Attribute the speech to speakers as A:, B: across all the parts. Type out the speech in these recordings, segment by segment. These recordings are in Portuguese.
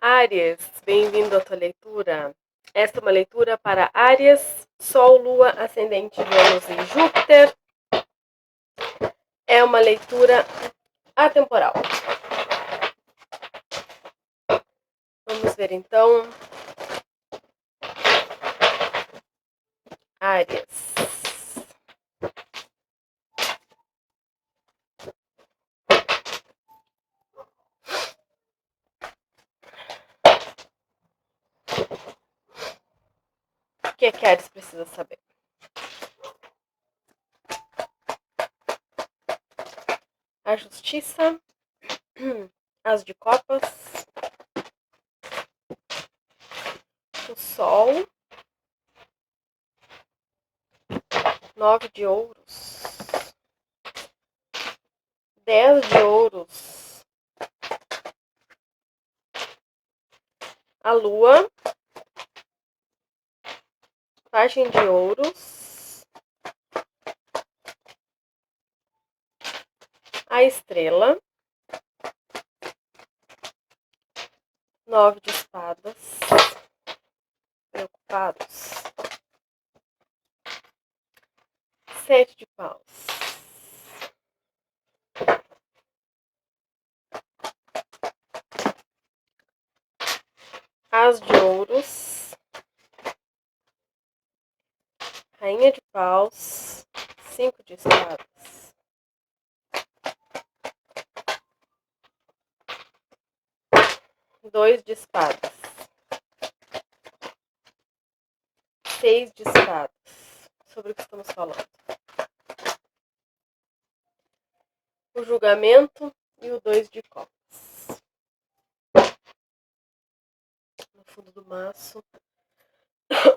A: Áries, bem-vindo à tua leitura. Esta é uma leitura para Áries, Sol, Lua, Ascendente, Vênus e Júpiter. É uma leitura atemporal. Vamos ver então. Áries. O que Áries precisa saber? A Justiça, As de Copas, o Sol, 9 de Ouros, 10 de Ouros, a Lua, Pagem de Ouros, a Estrela, 9 de Espadas, preocupados, 7 de Paus, As de Ouros, Rainha de Paus, 5 de Espadas, dois de Espadas, 6 de Espadas. Sobre o que estamos falando? O Julgamento e o 2 de Copas. No fundo do maço,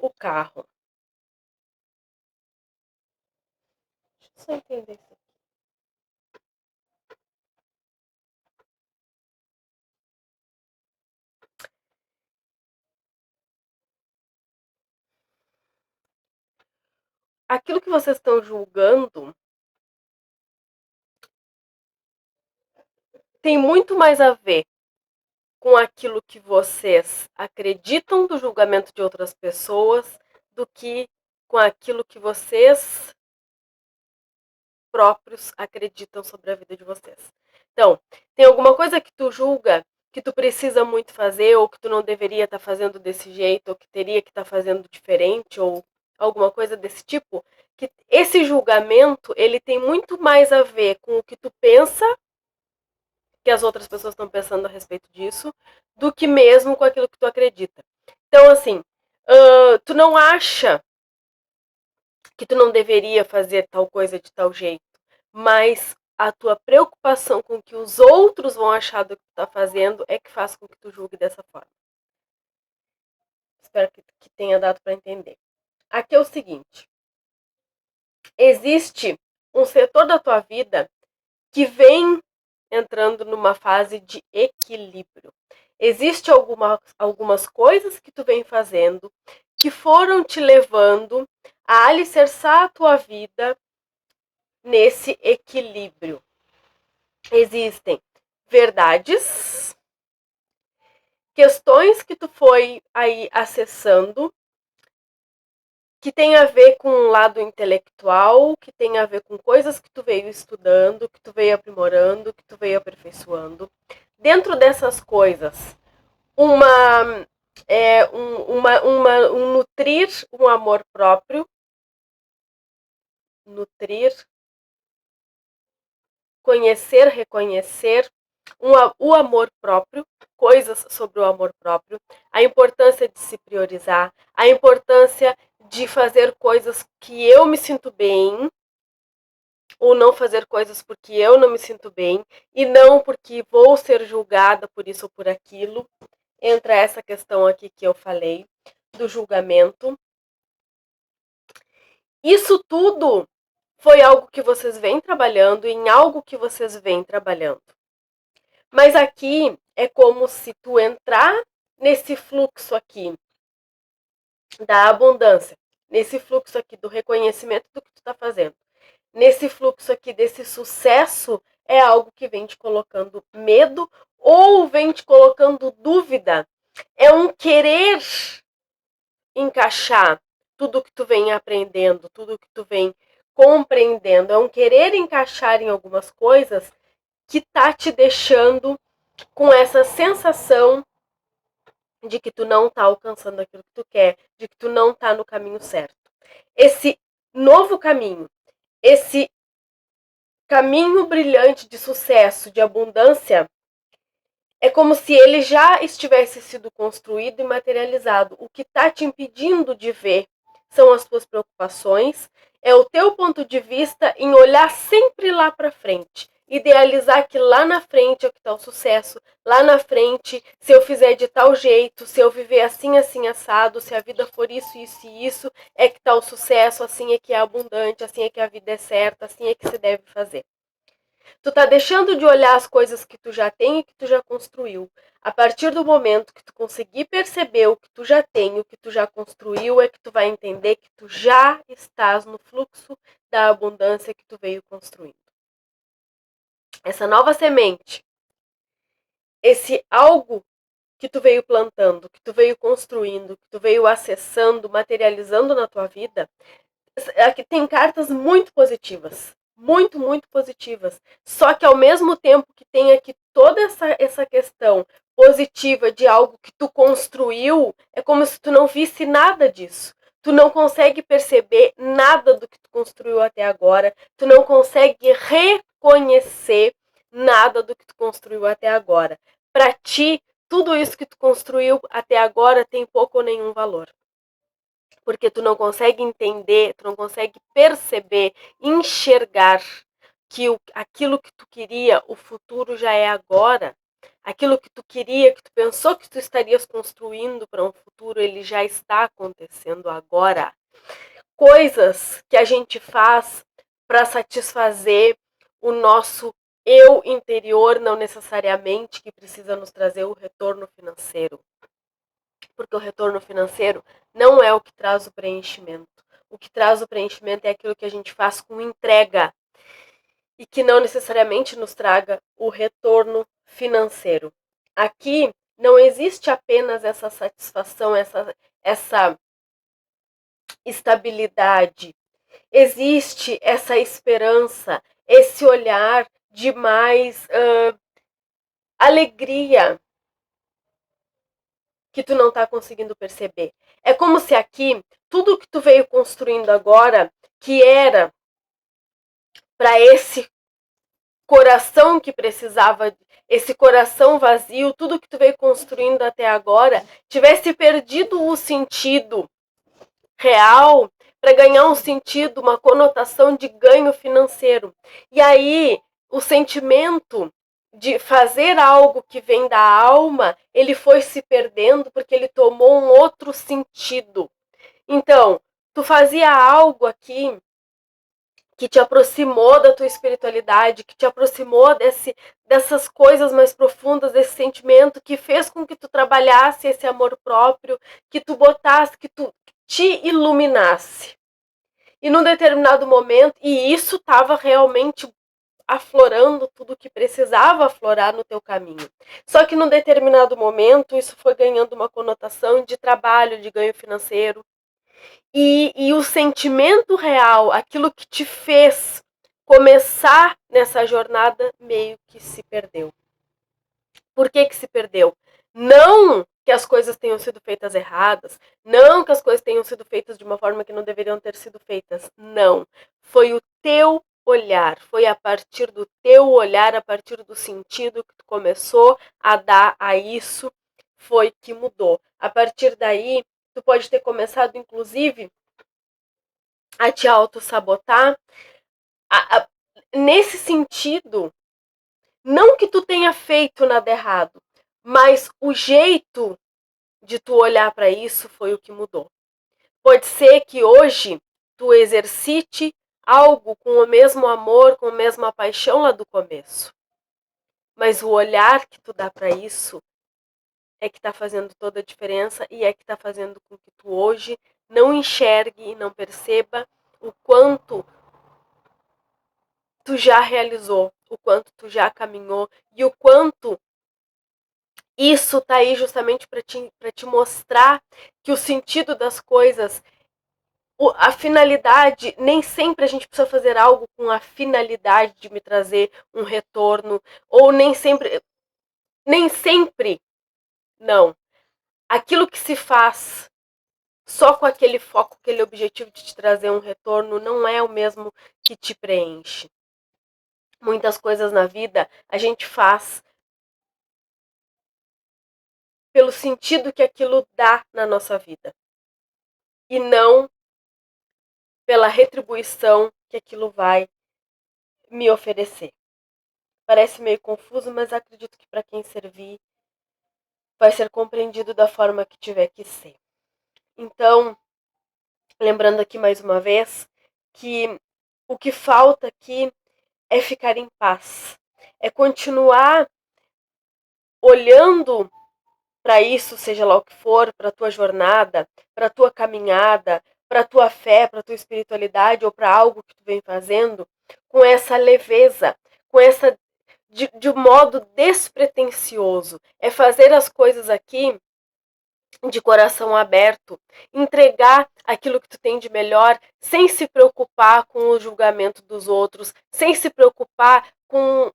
A: o Carro. Deixa eu só entender isso aqui. Aquilo que vocês estão julgando tem muito mais a ver com aquilo que vocês acreditam do julgamento de outras pessoas do que com aquilo que vocês próprios acreditam sobre a vida de vocês. Então, tem alguma coisa que tu julga que tu precisa muito fazer, ou que tu não deveria estar fazendo desse jeito, ou que teria que estar fazendo diferente, ou alguma coisa desse tipo, que esse julgamento, ele tem muito mais a ver com o que tu pensa, que as outras pessoas estão pensando a respeito disso, do que mesmo com aquilo que tu acredita. Então, assim, tu não acha que tu não deveria fazer tal coisa de tal jeito, mas a tua preocupação com o que os outros vão achar do que tu tá fazendo é que faz com que tu julgue dessa forma. Espero que tenha dado para entender. Aqui é o seguinte: existe um setor da tua vida que vem entrando numa fase de equilíbrio. Existem algumas coisas que tu vem fazendo que foram te levando a alicerçar a tua vida nesse equilíbrio. Existem verdades, questões que tu foi aí acessando, que tem a ver com um lado intelectual, que tem a ver com coisas que tu veio estudando, que tu veio aprimorando, que tu veio aperfeiçoando. Dentro dessas coisas, um nutrir um amor próprio, conhecer, reconhecer o amor próprio, coisas sobre o amor próprio, a importância de se priorizar, a importância de fazer coisas que eu me sinto bem, ou não fazer coisas porque eu não me sinto bem, e não porque vou ser julgada por isso ou por aquilo. Entra essa questão aqui que eu falei, do julgamento. Isso tudo foi algo que vocês vêm trabalhando, em algo que vocês vêm trabalhando. Mas aqui é como se tu entrar nesse fluxo aqui da abundância, nesse fluxo aqui do reconhecimento do que tu tá fazendo, nesse fluxo aqui desse sucesso, é algo que vem te colocando medo ou vem te colocando dúvida É um querer encaixar tudo que tu vem aprendendo, tudo que tu vem compreendendo. É um querer encaixar em algumas coisas que tá te deixando com essa sensação de que tu não tá alcançando aquilo que tu quer, de que tu não tá no caminho certo. Esse novo caminho, esse caminho brilhante de sucesso, de abundância, é como se ele já estivesse sido construído e materializado. O que está te impedindo de ver são as tuas preocupações, é o teu ponto de vista em olhar sempre lá para frente. Idealizar que lá na frente é o que está o sucesso, lá na frente, se eu fizer de tal jeito, se eu viver assim, assim, assado, se a vida for isso, isso e isso, é que está o sucesso, assim é que é abundante, assim é que a vida é certa, assim é que se deve fazer. Tu tá deixando de olhar as coisas que tu já tem e que tu já construiu. A partir do momento que tu conseguir perceber o que tu já tem, o que tu já construiu, é que tu vai entender que tu já estás no fluxo da abundância que tu veio construindo. Essa nova semente, esse algo que tu veio plantando, que tu veio construindo, que tu veio acessando, materializando na tua vida, aqui tem cartas muito positivas. Muito, muito positivas. Só que ao mesmo tempo que tem aqui toda essa questão positiva de algo que tu construiu, é como se tu não visse nada disso. Tu não consegue perceber nada do que tu construiu até agora. Tu não consegue reconhecer nada do que tu construiu até agora. Para ti, tudo isso que tu construiu até agora tem pouco ou nenhum valor. Porque tu não consegue entender, tu não consegue perceber, enxergar que aquilo que tu queria, o futuro já é agora. Aquilo que tu queria, que tu pensou que tu estarias construindo para um futuro, ele já está acontecendo agora. Coisas que a gente faz para satisfazer o nosso eu interior, não necessariamente que precisa nos trazer o retorno financeiro. Porque o retorno financeiro não é o que traz o preenchimento. O que traz o preenchimento é aquilo que a gente faz com entrega e que não necessariamente nos traga o retorno financeiro. Aqui não existe apenas essa satisfação, essa estabilidade. Existe essa esperança, esse olhar de mais alegria que tu não tá conseguindo perceber. É como se aqui, tudo que tu veio construindo agora, que era para esse coração que precisava, esse coração vazio, tudo que tu veio construindo até agora, tivesse perdido o sentido real para ganhar um sentido, uma conotação de ganho financeiro. E aí, o sentimento de fazer algo que vem da alma, ele foi se perdendo porque ele tomou um outro sentido. Então, tu fazia algo aqui que te aproximou da tua espiritualidade, que te aproximou dessas coisas mais profundas, desse sentimento, que fez com que tu trabalhasse esse amor próprio, que tu botasse, que tu te iluminasse. E num determinado momento, e isso estava realmente aflorando tudo que precisava aflorar no teu caminho. Só que num determinado momento, isso foi ganhando uma conotação de trabalho, de ganho financeiro. E o sentimento real, aquilo que te fez começar nessa jornada, meio que se perdeu. Por que se perdeu? Não que as coisas tenham sido feitas erradas, não que as coisas tenham sido feitas de uma forma que não deveriam ter sido feitas. Não. Foi o teu olhar, foi a partir do teu olhar, a partir do sentido que tu começou a dar a isso, foi que mudou. A partir daí, tu pode ter começado, inclusive, a te auto-sabotar. Nesse sentido, não que tu tenha feito nada errado, mas o jeito de tu olhar para isso foi o que mudou. Pode ser que hoje tu exercite algo com o mesmo amor, com a mesma paixão lá do começo. Mas o olhar que tu dá para isso é que está fazendo toda a diferença e é que está fazendo com que tu hoje não enxergue e não perceba o quanto tu já realizou, o quanto tu já caminhou e o quanto isso tá aí justamente para te mostrar que o sentido das coisas, a finalidade, nem sempre a gente precisa fazer algo com a finalidade de me trazer um retorno, ou nem sempre, não. Aquilo que se faz só com aquele foco, aquele objetivo de te trazer um retorno, não é o mesmo que te preenche. Muitas coisas na vida a gente faz pelo sentido que aquilo dá na nossa vida e não pela retribuição que aquilo vai me oferecer. Parece meio confuso, mas acredito que para quem servir vai ser compreendido da forma que tiver que ser. Então, lembrando aqui mais uma vez que o que falta aqui é ficar em paz, é continuar olhando para isso, seja lá o que for, para a tua jornada, para a tua caminhada, para a tua fé, para a tua espiritualidade ou para algo que tu vem fazendo, com essa leveza, com essa de modo despretensioso. É fazer as coisas aqui de coração aberto, entregar aquilo que tu tem de melhor, sem se preocupar com o julgamento dos outros, sem se preocupar com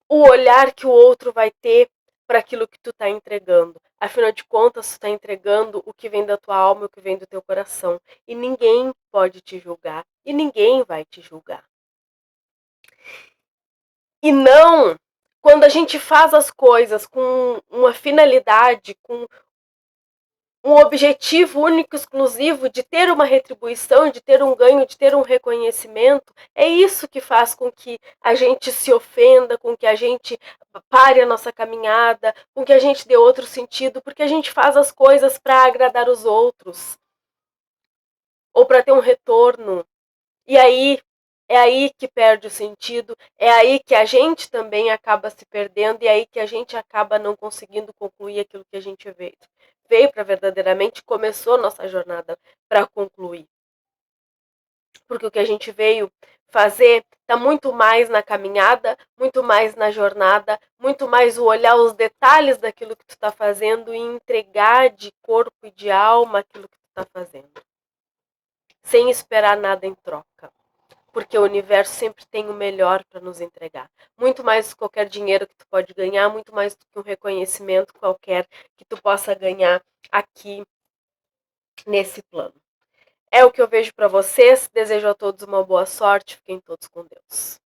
A: o olhar que o outro vai ter para aquilo que tu está entregando. Afinal de contas, tu está entregando o que vem da tua alma, o que vem do teu coração. E ninguém pode te julgar. E ninguém vai te julgar. E não, quando a gente faz as coisas com uma finalidade, com um objetivo único, exclusivo, de ter uma retribuição, de ter um ganho, de ter um reconhecimento, é isso que faz com que a gente se ofenda, com que a gente pare a nossa caminhada, com que a gente dê outro sentido, porque a gente faz as coisas para agradar os outros, ou para ter um retorno. E aí, é aí que perde o sentido, é aí que a gente também acaba se perdendo, e é aí que a gente acaba não conseguindo concluir aquilo que a gente veio para verdadeiramente, começou nossa jornada para concluir. Porque o que a gente veio fazer está muito mais na caminhada, muito mais na jornada, muito mais o olhar os detalhes daquilo que tu está fazendo e entregar de corpo e de alma aquilo que tu está fazendo, sem esperar nada em troca. Porque o universo sempre tem o melhor para nos entregar. Muito mais do que qualquer dinheiro que tu pode ganhar, muito mais do que um reconhecimento qualquer que tu possa ganhar aqui nesse plano. É o que eu vejo para vocês. Desejo a todos uma boa sorte. Fiquem todos com Deus.